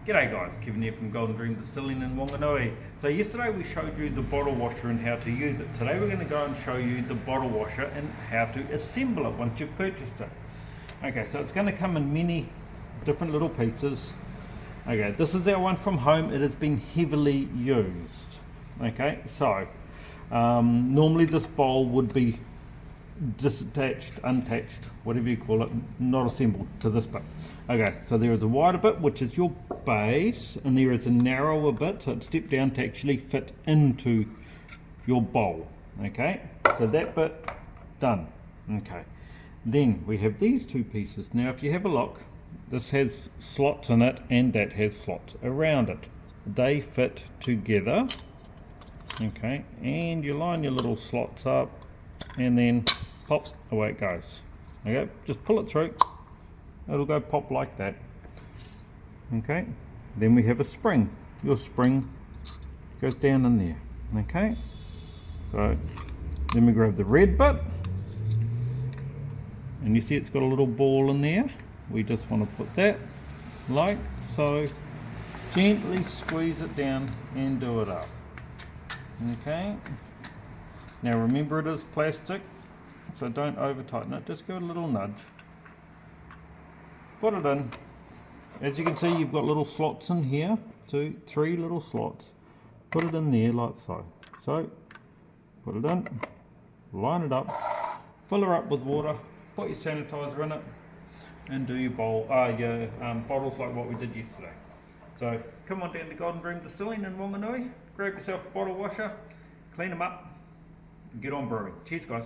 G'day guys, Kevin here from Golden Dream Distilling in Wanganui. So yesterday we showed you the bottle washer and how to use it. Today we're going to go and show you the bottle washer and how to assemble it once you've purchased it. Okay, so it's going to come in many different little pieces. Okay, this is our one from home. It has been heavily used. Okay, so normally this bowl would be disattached, unattached, whatever you call it, not assembled to this bit. Okay, so there is a wider bit which is your base, and there is a narrower bit, so it's stepped down to actually fit into your bowl. Okay, so that bit done. Okay, then we have these two pieces. Now if you have a look, this has slots in it and that has slots around it. They fit together. Okay, and you line your little slots up and then pop, away it goes. Okay, just pull it through, it'll go pop like that. Okay, then we have a spring. Your spring goes down in there. Okay, so then we grab the red bit, and you see it's got a little ball in there. We just want to put that like so, gently squeeze it down and do it up. Okay, now remember it is plastic, so don't over tighten it, just give it a little nudge. Put it in. As you can see, you've got little slots in here, 2, 3 little slots. Put it in there like so. So, put it in, line it up, fill her up with water, put your sanitizer in it, and do your bottles like what we did yesterday. So, come on down to Golden Dream Distilling in Wanganui, grab yourself a bottle washer, clean them up, get on brewing. Cheers guys.